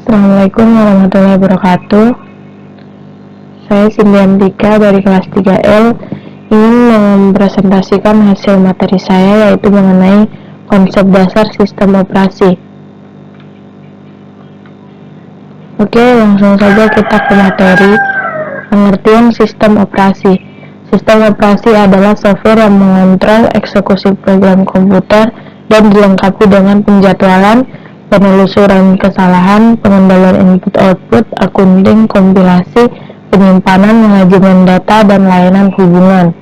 Assalamualaikum warahmatullahi wabarakatuh. Saya Sindiantika dari kelas 3L ingin mempresentasikan hasil materi saya, yaitu mengenai konsep dasar sistem operasi. Oke, langsung saja kita ke materi. Pengertian sistem operasi. Sistem operasi adalah software yang mengontrol eksekusi program komputer dan dilengkapi dengan penjadwalan, penelusuran kesalahan, pengendalian input-output, akunting, kompilasi, penyimpanan, manajemen data, dan layanan hubungan.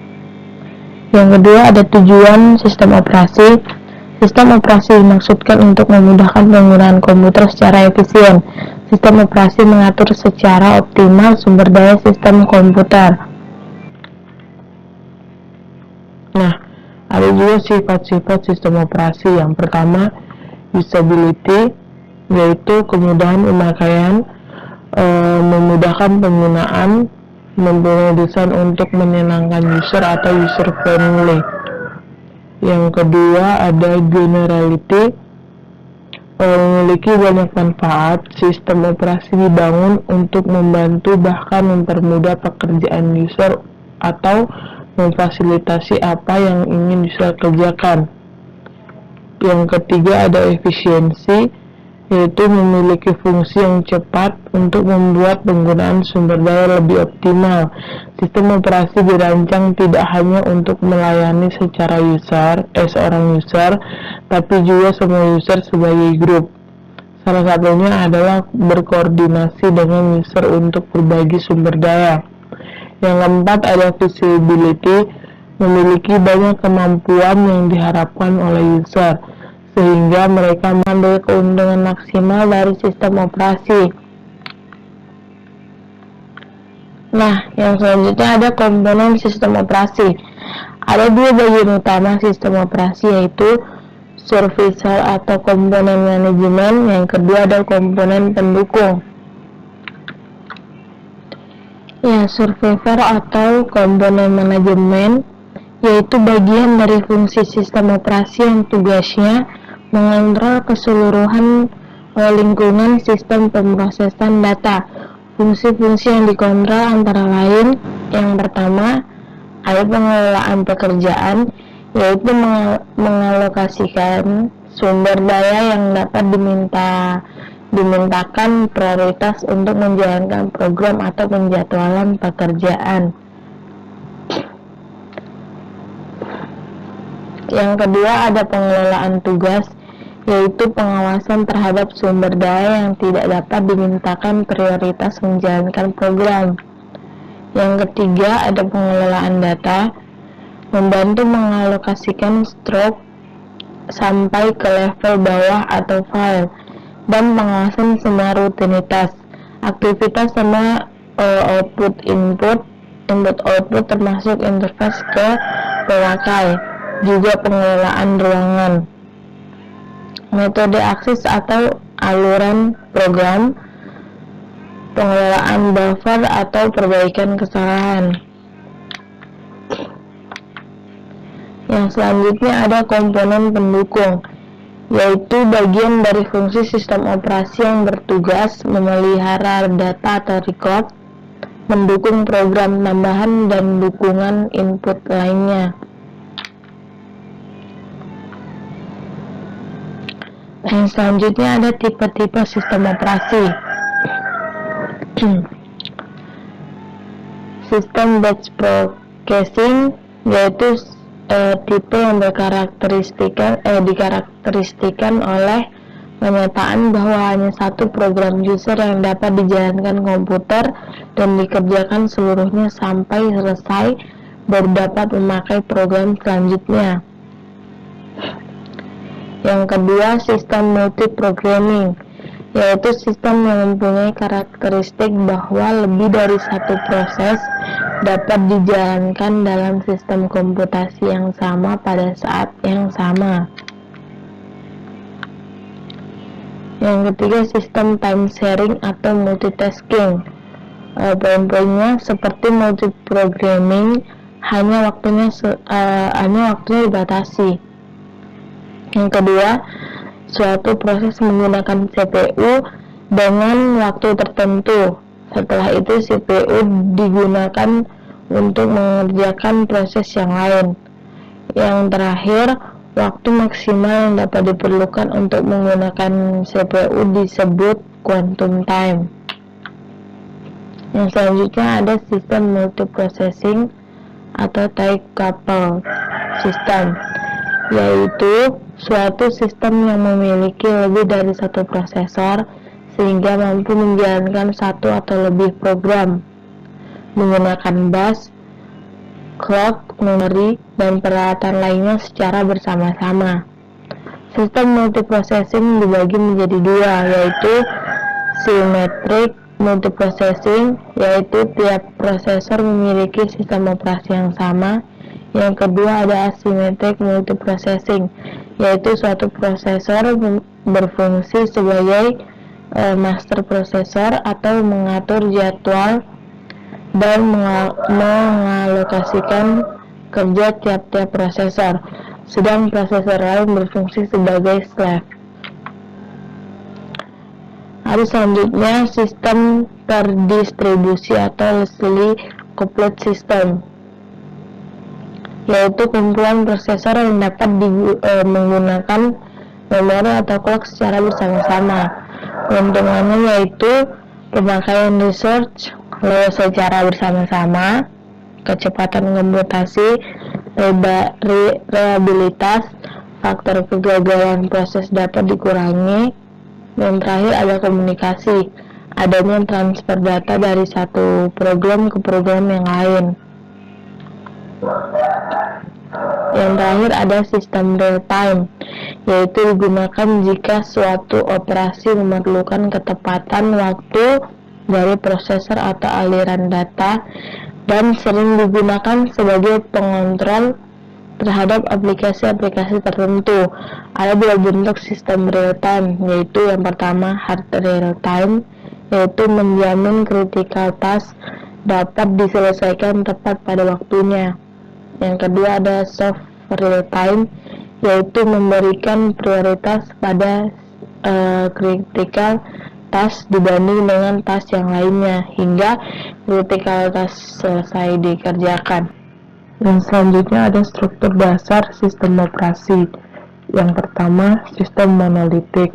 Yang kedua, ada tujuan sistem operasi. Sistem operasi dimaksudkan untuk memudahkan penggunaan komputer secara efisien. Sistem operasi mengatur secara optimal sumber daya sistem komputer. Nah, ada juga sifat-sifat sistem operasi. Yang pertama, usability, yaitu kemudahan pemakaian, memudahkan penggunaan, mempunyai desain untuk menyenangkan user atau user friendly. Yang kedua, ada generality, memiliki banyak manfaat. Sistem operasi dibangun untuk membantu bahkan mempermudah pekerjaan user atau memfasilitasi apa yang ingin user kerjakan. Yang ketiga, ada efisiensi, yaitu memiliki fungsi yang cepat untuk membuat penggunaan sumber daya lebih optimal. Sistem operasi dirancang tidak hanya untuk melayani secara seorang user, tapi juga semua user sebagai grup. Salah satunya adalah berkoordinasi dengan user untuk berbagi sumber daya. Yang keempat, ada visibility, memiliki banyak kemampuan yang diharapkan oleh user, sehingga mereka mengambil keuntungan maksimal dari sistem operasi. Nah, yang selanjutnya ada komponen sistem operasi. Ada dua bagian utama sistem operasi, yaitu servicer atau komponen manajemen. Yang kedua ada komponen pendukung. Ya, survivor atau komponen manajemen yaitu bagian dari fungsi sistem operasi yang tugasnya mengontrol keseluruhan lingkungan sistem pemrosesan data. Fungsi-fungsi yang dikontrol antara lain, yang pertama ada pengelolaan pekerjaan, yaitu mengalokasikan sumber daya yang dapat dimintakan prioritas untuk menjalankan program atau penjadwalan pekerjaan. Yang kedua ada pengelolaan tugas, yaitu pengawasan terhadap sumber daya yang tidak dapat dimintakan prioritas menjalankan program. Yang ketiga ada pengelolaan data, membantu mengalokasikan stroke sampai ke level bawah atau file, dan pengawasan semua rutinitas, aktivitas sama output output termasuk interface ke pemakai, juga pengelolaan ruangan, metode akses atau aluran program, pengelolaan buffer atau perbaikan kesalahan. Yang selanjutnya ada komponen pendukung, yaitu bagian dari fungsi sistem operasi yang bertugas memelihara data atau record, mendukung program tambahan dan dukungan input lainnya. Yang selanjutnya ada tipe-tipe sistem operasi. Sistem batch processing, yaitu tipe yang dikarakteristikan oleh penyataan bahwa hanya satu program user yang dapat dijalankan komputer dan dikerjakan seluruhnya sampai selesai, baru dapat memakai program selanjutnya. Yang kedua, sistem multiprogramming, yaitu sistem yang mempunyai karakteristik bahwa lebih dari satu proses dapat dijalankan dalam sistem komputasi yang sama pada saat yang sama. Yang ketiga, sistem time sharing atau multitasking. Poin-poinnya seperti multiprogramming, hanya waktunya dibatasi. Yang kedua, suatu proses menggunakan CPU dengan waktu tertentu. Setelah itu CPU digunakan untuk mengerjakan proses yang lain. Yang terakhir, waktu maksimal yang dapat diperlukan untuk menggunakan CPU disebut quantum time. Yang selanjutnya ada sistem multiprocessing atau tight coupled system, yaitu suatu sistem yang memiliki lebih dari satu prosesor sehingga mampu menjalankan satu atau lebih program menggunakan bus, clock, memori, dan peralatan lainnya secara bersama-sama. Sistem multiprocessing dibagi menjadi dua, yaitu symmetric multiprocessing, yaitu tiap prosesor memiliki sistem operasi yang sama. Yang kedua ada asymmetric multiprocessing, yaitu suatu prosesor berfungsi sebagai master prosesor atau mengatur jadwal dan mengalokasikan kerja tiap-tiap prosesor, sedang prosesor lain berfungsi sebagai slave. Ada selanjutnya sistem terdistribusi atau loosely coupled system, yaitu kumpulan prosesor yang dapat menggunakan memori atau clock secara bersama-sama. Keuntungannya yaitu pemakaian research secara bersama-sama, kecepatan komputasi, reliabilitas, faktor kegagalan proses dapat dikurangi. Yang terakhir ada komunikasi, adanya transfer data dari satu program ke program yang lain. Yang terakhir ada sistem real time, yaitu digunakan jika suatu operasi memerlukan ketepatan waktu dari prosesor atau aliran data dan sering digunakan sebagai pengontrol terhadap aplikasi-aplikasi tertentu. Ada dua bentuk sistem real time, yaitu yang pertama hard real time, yaitu menjamin critical task dapat diselesaikan tepat pada waktunya. Yang kedua ada soft real time, yaitu memberikan prioritas pada critical task dibanding dengan task yang lainnya hingga critical task selesai dikerjakan. Yang selanjutnya ada struktur dasar sistem operasi. Yang pertama, sistem monolitik,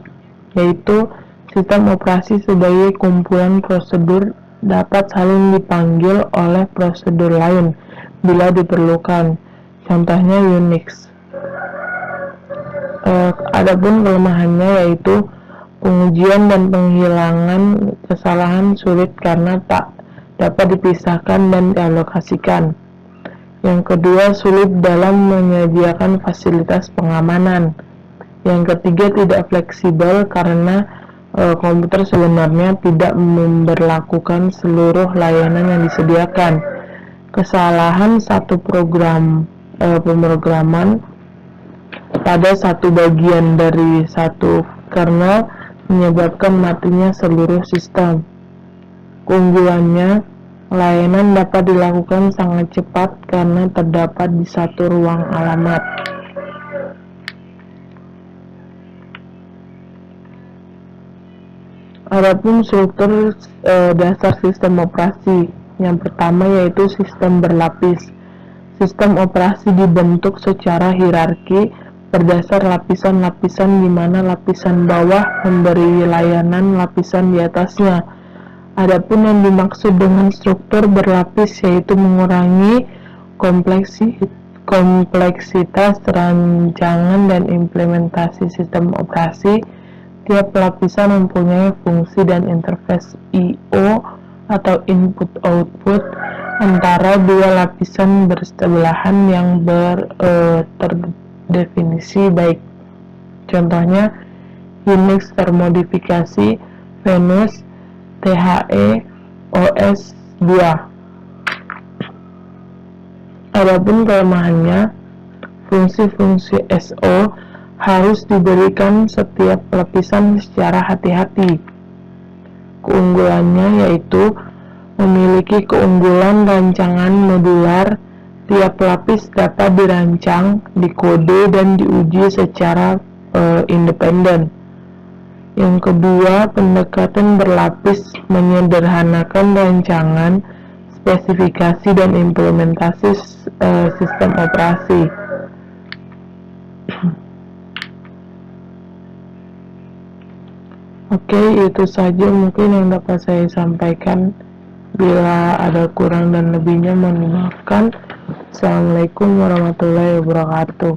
yaitu sistem operasi sebagai kumpulan prosedur dapat saling dipanggil oleh prosedur lain bila diperlukan. Contohnya Unix. Adapun kelemahannya yaitu pengujian dan penghilangan kesalahan sulit karena tak dapat dipisahkan dan dialokasikan. Yang kedua, sulit dalam menyediakan fasilitas pengamanan. Yang ketiga, tidak fleksibel karena komputer sebenarnya tidak memberlakukan seluruh layanan yang disediakan. Kesalahan satu pemrograman pada satu bagian dari satu kernel menyebabkan matinya seluruh sistem. Keunggulannya, layanan dapat dilakukan sangat cepat karena terdapat di satu ruang alamat. Adapun struktur dasar sistem operasi, yang pertama yaitu sistem berlapis. Sistem operasi dibentuk secara hierarki berdasar lapisan-lapisan di mana lapisan bawah memberi layanan lapisan di atasnya. Adapun yang dimaksud dengan struktur berlapis yaitu mengurangi kompleksitas rancangan dan implementasi sistem operasi. Tiap lapisan mempunyai fungsi dan interface I/O atau input-output antara dua lapisan bersebelahan yang terdefinisi baik. Contohnya Unix termodifikasi, Venus, THE, OS 2. Adapun kelemahannya, fungsi-fungsi SO harus diberikan setiap lapisan secara hati-hati. Keunggulannya yaitu memiliki keunggulan rancangan modular. Tiap lapis dapat dirancang, dikode, dan diuji secara independen. Yang kedua, pendekatan berlapis menyederhanakan rancangan, spesifikasi, dan implementasi sistem operasi. Oke, itu saja mungkin yang dapat saya sampaikan. Bila ada kurang dan lebihnya mohon dimaafkan. Assalamualaikum warahmatullahi wabarakatuh.